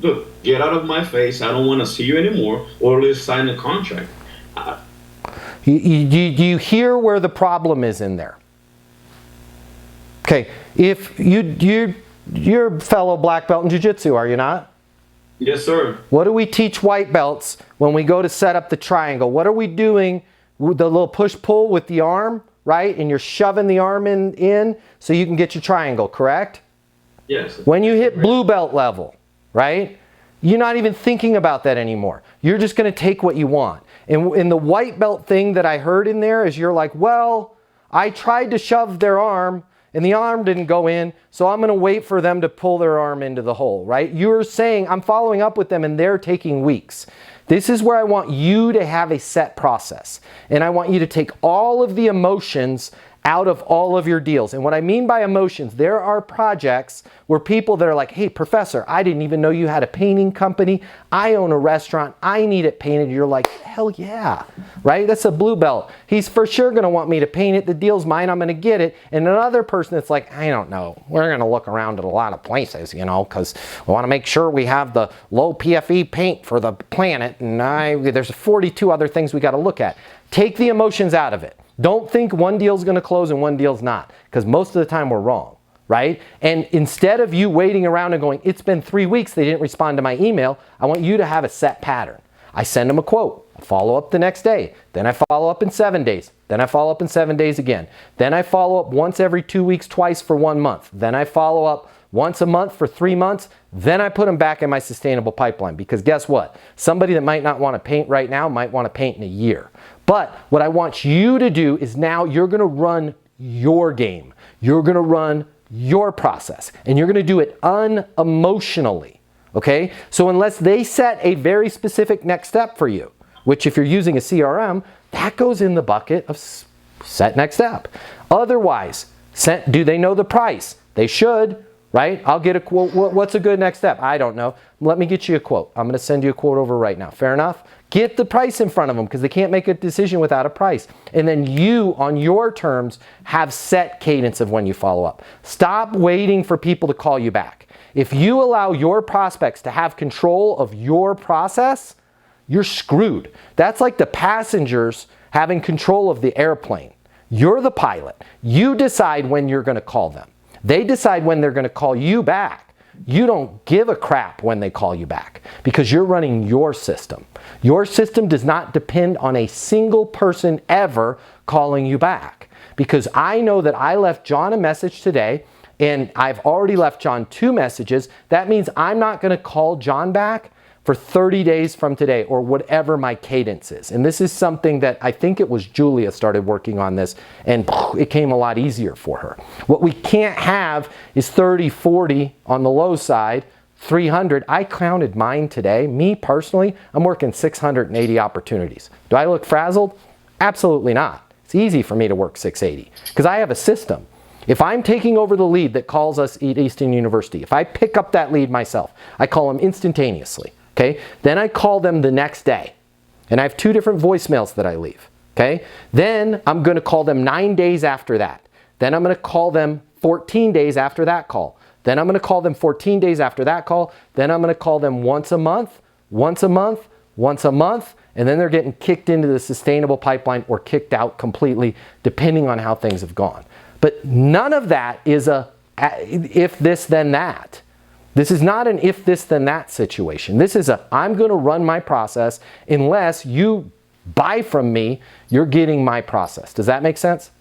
Look, get out of my face. I don't want to see you anymore, or let's sign a contract. Uh, Do you hear where the problem is in there? Okay, if you're a fellow black belt in jiu-jitsu, are you not? yes, sir. What do we teach white belts when we go to set up the triangle? What are we doing with the little push-pull with the arm, right? And you're shoving the arm in so you can get your triangle, correct? Yes. When you hit blue belt level, right? You're not even thinking about that anymore. You're just going to take what you want. And in the white belt thing that I heard in there is you're like, well, I tried to shove their arm and the arm didn't go in, so I'm going to wait for them to pull their arm into the hole, right? You're saying, I'm following up with them and they're taking weeks. This is where I want you to have a set process. And I want you to take all of the emotions out of all of your deals. And what I mean by emotions, there are projects where people that are like, hey, professor, I didn't even know you had a painting company. I own a restaurant. I need it painted. You're like, hell yeah, right? That's a blue belt. He's for sure going to want me to paint it. The deal's mine. I'm going to get it. And another person that's like, I don't know. We're going to look around at a lot of places, you know, because we want to make sure we have the low PFE paint for the planet. And there's 42 other things we got to look at. Take the emotions out of it. Don't think one deal's going to close and one deal's not, because most of the time we're wrong, right? And instead of you waiting around and going, it's been 3 weeks, they didn't respond to my email, I want you to have a set pattern. I send them a quote, I follow up the next day, then I follow up in 7 days, then I follow up in 7 days again, then I follow up once every 2 weeks, twice for 1 month, then I follow up once a month for 3 months, then I put them back in my sustainable pipeline, because guess what? Somebody that might not want to paint right now might want to paint in a year. But what I want you to do is now you're going to run your game. You're going to run your process. And you're going to do it unemotionally. Okay? So unless they set a very specific next step for you, which if you're using a CRM, that goes in the bucket of set next step. Otherwise, do they know the price? They should, right? I'll get a quote. What's a good next step? I don't know. Let me get you a quote. I'm going to send you a quote over right now. Fair enough? Get the price in front of them because they can't make a decision without a price. And then you, on your terms, have set cadence of when you follow up. Stop waiting for people to call you back. If you allow your prospects to have control of your process, you're screwed. That's like the passengers having control of the airplane. You're the pilot. You decide when you're going to call them. They decide when they're going to call you back. You don't give a crap when they call you back because you're running your system. Your system does not depend on a single person ever calling you back, because I know that I left John a message today and I've already left John 2 messages. That means I'm not going to call John back for 30 days from today, or whatever my cadence is. And this is something that I think it was Julia started working on this, and it came a lot easier for her. What we can't have is 30, 40 on the low side, 300. I counted mine today. Me personally, I'm working 680 opportunities. Do I look frazzled? Absolutely not. It's easy for me to work 680 because I have a system. If I'm taking over the lead that calls us at Easton University, if I pick up that lead myself, I call them instantaneously. Okay, then I call them the next day. And I have 2 different voicemails that I leave. Okay, then I'm going to call them 9 days after that. Then I'm going to call them 14 days after that call. Then I'm going to call them 14 days after that call. Then I'm going to call them once a month, once a month, once a month. And then they're getting kicked into the sustainable pipeline or kicked out completely, depending on how things have gone. But none of that is a if this, then that. This is not an if this then that situation. This is I'm going to run my process unless you buy from me, you're getting my process. Does that make sense?